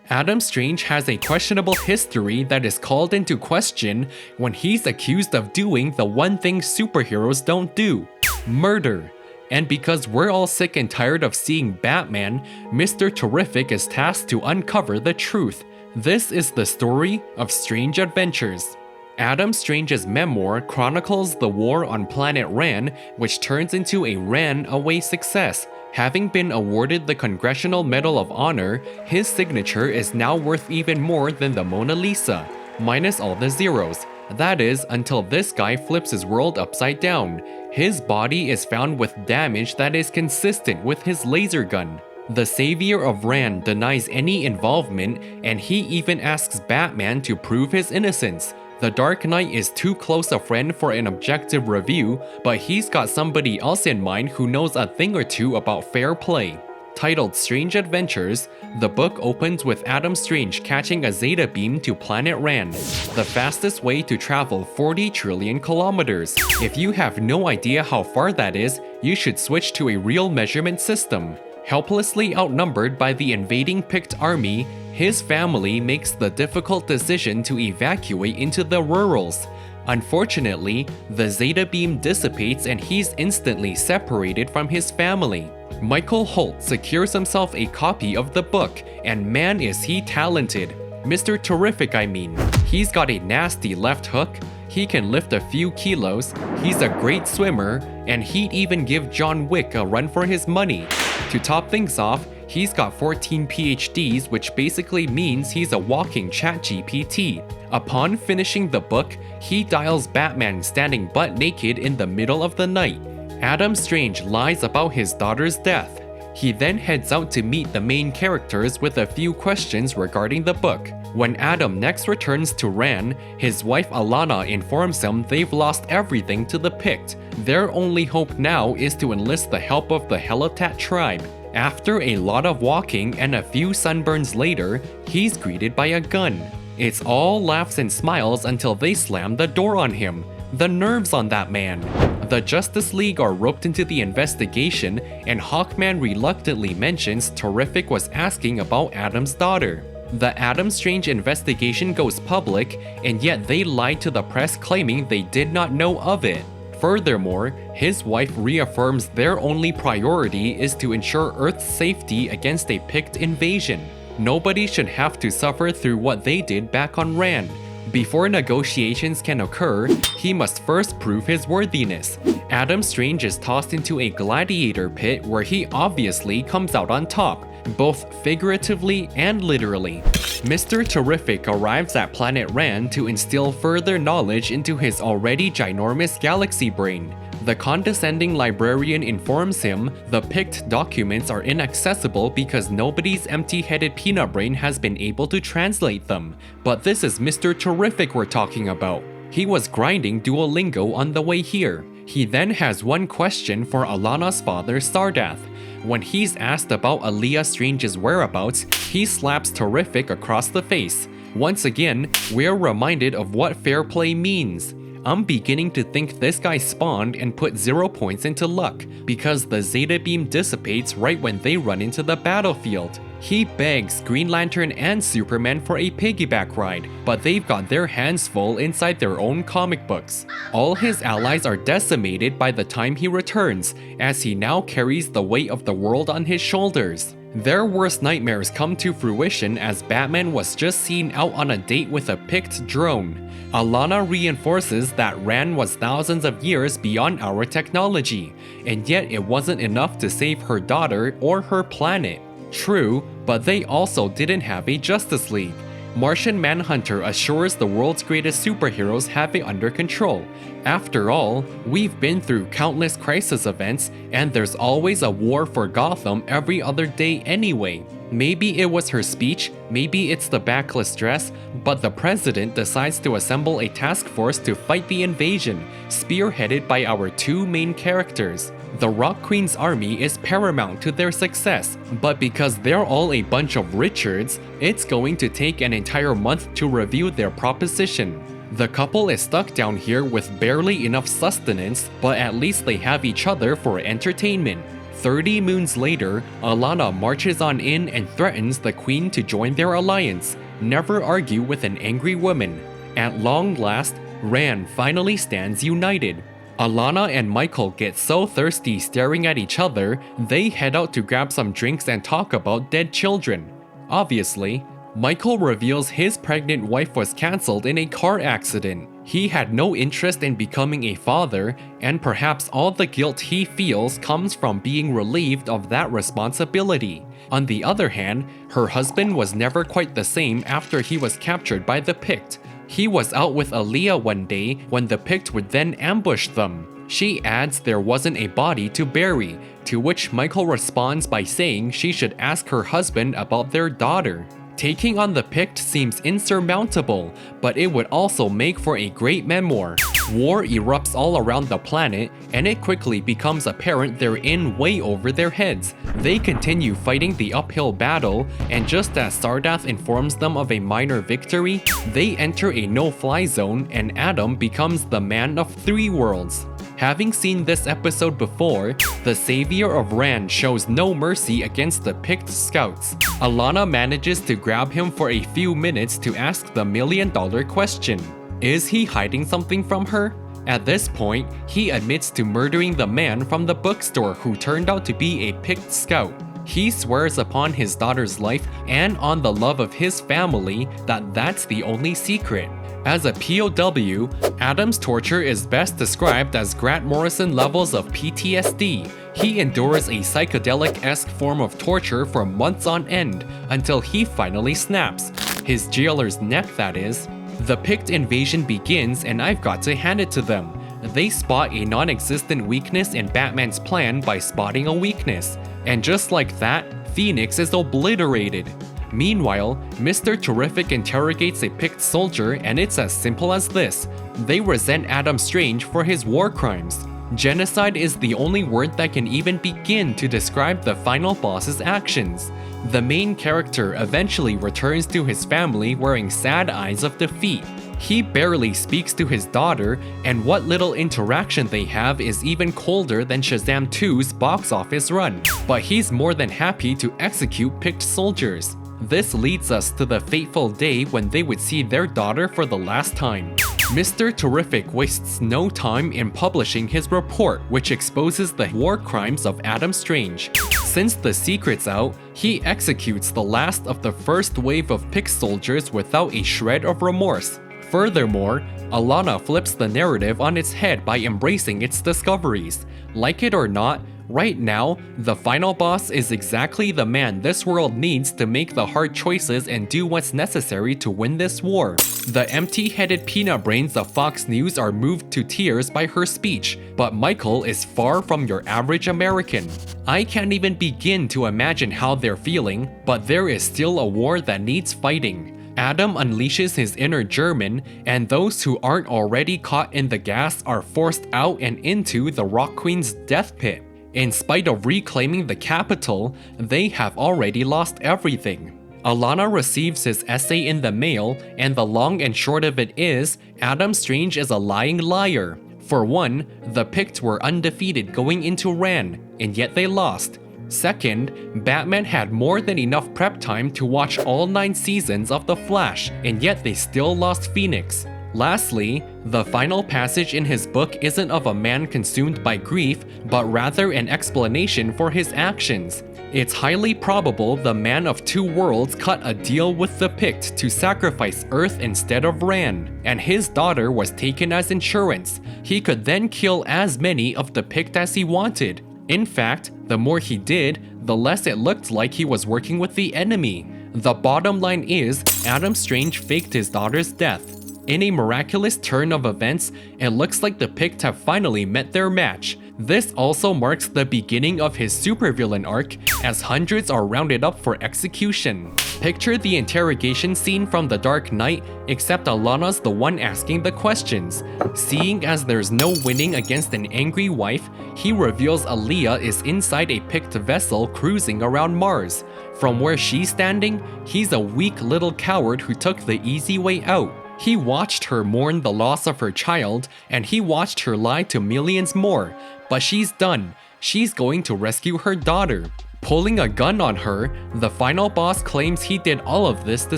Adam Strange has a questionable history that is called into question when he's accused of doing the one thing superheroes don't do: murder. And because we're all sick and tired of seeing Batman, Mr. Terrific is tasked to uncover the truth. This is the story of Strange Adventures. Adam Strange's memoir chronicles the war on planet Rann, which turns into a Rann-away success. Having been awarded the Congressional Medal of Honor, his signature is now worth even more than the Mona Lisa, minus all the zeros. That is, until this guy flips his world upside down. His body is found with damage that is consistent with his laser gun. The savior of Rann denies any involvement, and he even asks Batman to prove his innocence. The Dark Knight is too close a friend for an objective review, but he's got somebody else in mind who knows a thing or two about fair play. Titled Strange Adventures, the book opens with Adam Strange catching a Zeta beam to planet Rann, the fastest way to travel 40 trillion kilometers. If you have no idea how far that is, you should switch to a real measurement system. Helplessly outnumbered by the invading Pict army, his family makes the difficult decision to evacuate into the rurals. Unfortunately, the Zeta beam dissipates and he's instantly separated from his family. Michael Holt secures himself a copy of the book, and man is he talented. Mr. Terrific, I mean. He's got a nasty left hook, he can lift a few kilos, he's a great swimmer, and he'd even give John Wick a run for his money. To top things off, he's got 14 PhDs, which basically means he's a walking ChatGPT. Upon finishing the book, he dials Batman standing butt naked in the middle of the night. Adam Strange lies about his daughter's death. He then heads out to meet the main characters with a few questions regarding the book. When Adam next returns to Rann, his wife Alana informs him they've lost everything to the Pict. Their only hope now is to enlist the help of the Hellitat tribe. After a lot of walking and a few sunburns later, he's greeted by a gun. It's all laughs and smiles until they slam the door on him. The nerves on that man. The Justice League are roped into the investigation, and Hawkman reluctantly mentions Terrific was asking about Adam's daughter. The Adam Strange investigation goes public, and yet they lied to the press claiming they did not know of it. Furthermore, his wife reaffirms their only priority is to ensure Earth's safety against a Pict invasion. Nobody should have to suffer through what they did back on Rann. Before negotiations can occur, he must first prove his worthiness. Adam Strange is tossed into a gladiator pit where he obviously comes out on top, both figuratively and literally. Mr. Terrific arrives at planet Rann to instill further knowledge into his already ginormous galaxy brain. The condescending librarian informs him the Pict documents are inaccessible because nobody's empty-headed peanut brain has been able to translate them. But this is Mr. Terrific we're talking about. He was grinding Duolingo on the way here. He then has one question for Alana's father, Sardath. When he's asked about Aaliyah Strange's whereabouts, he slaps Terrific across the face. Once again, we're reminded of what fair play means. I'm beginning to think this guy spawned and put 0 points into luck, because the Zeta beam dissipates right when they run into the battlefield. He begs Green Lantern and Superman for a piggyback ride, but they've got their hands full inside their own comic books. All his allies are decimated by the time he returns, as he now carries the weight of the world on his shoulders. Their worst nightmares come to fruition as Batman was just seen out on a date with a Pict drone. Alana reinforces that Rann was thousands of years beyond our technology, and yet it wasn't enough to save her daughter or her planet. True, but they also didn't have a Justice League. Martian Manhunter assures the world's greatest superheroes have it under control. After all, we've been through countless crisis events, and there's always a war for Gotham every other day anyway. Maybe it was her speech, maybe it's the backless dress, but the president decides to assemble a task force to fight the invasion, spearheaded by our two main characters. The Rock Queen's army is paramount to their success, but because they're all a bunch of Richards, it's going to take an entire month to review their proposition. The couple is stuck down here with barely enough sustenance, but at least they have each other for entertainment. 30 moons later, Alana marches on in and threatens the queen to join their alliance. Never argue with an angry woman. At long last, Ran finally stands united. Alana and Michael get so thirsty staring at each other, they head out to grab some drinks and talk about dead children. Obviously, Michael reveals his pregnant wife was cancelled in a car accident. He had no interest in becoming a father, and perhaps all the guilt he feels comes from being relieved of that responsibility. On the other hand, her husband was never quite the same after he was captured by the Pict. He was out with Aaliyah one day when the Pict would then ambush them. She adds there wasn't a body to bury, to which Michael responds by saying she should ask her husband about their daughter. Taking on the Pict seems insurmountable, but it would also make for a great memoir. War erupts all around the planet, and it quickly becomes apparent they're in way over their heads. They continue fighting the uphill battle, and just as Sardath informs them of a minor victory, they enter a no-fly zone and Adam becomes the man of 3 worlds. Having seen this episode before, the savior of Ran shows no mercy against the Pict scouts. Alana manages to grab him for a few minutes to ask the million-dollar question. Is he hiding something from her? At this point, he admits to murdering the man from the bookstore who turned out to be a Pict scout. He swears upon his daughter's life and on the love of his family that that's the only secret. As a POW, Adam's torture is best described as Grant Morrison levels of PTSD. He endures a psychedelic-esque form of torture for months on end, until he finally snaps. His jailer's neck, that is. The Pict invasion begins, and I've got to hand it to them. They spot a non-existent weakness in Batman's plan by spotting a weakness. And just like that, Phoenix is obliterated. Meanwhile, Mr. Terrific interrogates a Pict soldier, and it's as simple as this. They resent Adam Strange for his war crimes. Genocide is the only word that can even begin to describe the final boss's actions. The main character eventually returns to his family wearing sad eyes of defeat. He barely speaks to his daughter, and what little interaction they have is even colder than Shazam 2's box office run. But he's more than happy to execute Pict soldiers. This leads us to the fateful day when they would see their daughter for the last time. Mr. Terrific wastes no time in publishing his report, which exposes the war crimes of Adam Strange. Since the secret's out, he executes the last of the first wave of Pict soldiers without a shred of remorse. Furthermore, Alana flips the narrative on its head by embracing its discoveries. Like it or not, right now, the final boss is exactly the man this world needs to make the hard choices and do what's necessary to win this war. The empty-headed peanut brains of Fox News are moved to tears by her speech, but Michael is far from your average American. I can't even begin to imagine how they're feeling, but there is still a war that needs fighting. Adam unleashes his inner German, and those who aren't already caught in the gas are forced out and into the Rock Queen's death pit. In spite of reclaiming the capital, they have already lost everything. Alana receives his essay in the mail, and the long and short of it is, Adam Strange is a lying liar. For one, the Pict were undefeated going into Ran, and yet they lost. Second, Batman had more than enough prep time to watch all 9 seasons of The Flash, and yet they still lost Phoenix. Lastly, the final passage in his book isn't of a man consumed by grief, but rather an explanation for his actions. It's highly probable the Man of Two Worlds cut a deal with the Pict to sacrifice Earth instead of Ran, and his daughter was taken as insurance. He could then kill as many of the Pict as he wanted. In fact, the more he did, the less it looked like he was working with the enemy. The bottom line is, Adam Strange faked his daughter's death. In a miraculous turn of events, it looks like the Pict have finally met their match. This also marks the beginning of his supervillain arc, as hundreds are rounded up for execution. Picture the interrogation scene from The Dark Knight, except Alana's the one asking the questions. Seeing as there's no winning against an angry wife, he reveals Aaliyah is inside a Pict vessel cruising around Mars. From where she's standing, he's a weak little coward who took the easy way out. He watched her mourn the loss of her child, and he watched her lie to millions more. But she's done. she's going to rescue her daughter. Pulling a gun on her, the final boss claims he did all of this to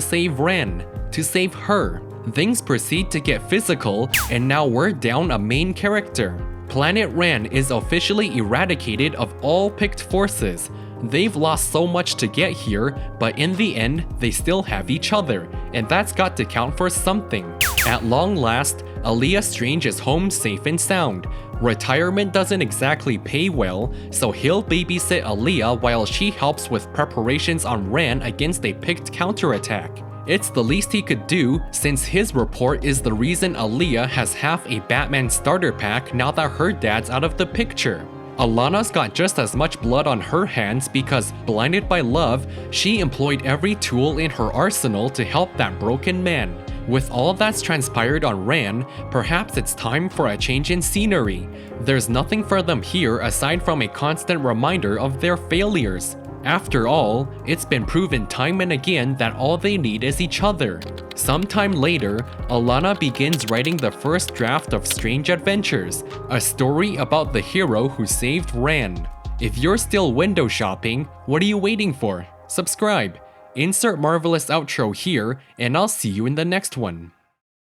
save Ran, to save her. Things proceed to get physical, and now we're down a main character. Planet Ran is officially eradicated of all picked forces. They've lost so much to get here, but in the end, they still have each other, and that's got to count for something. At long last, Aaliyah Strange is home safe and sound. Retirement doesn't exactly pay well, so he'll babysit Aaliyah while she helps with preparations on Ran against a picked counterattack. It's the least he could do, since his report is the reason Aaliyah has half a Batman starter pack now that her dad's out of the picture. Alana's got just as much blood on her hands because, blinded by love, she employed every tool in her arsenal to help that broken man. With all that's transpired on Ran, perhaps it's time for a change in scenery. There's nothing for them here aside from a constant reminder of their failures. After all, it's been proven time and again that all they need is each other. Sometime later, Alana begins writing the first draft of Strange Adventures, a story about the hero who saved Ran. If you're still window shopping, what are you waiting for? Subscribe. Insert Marvelous outro here, and I'll see you in the next one.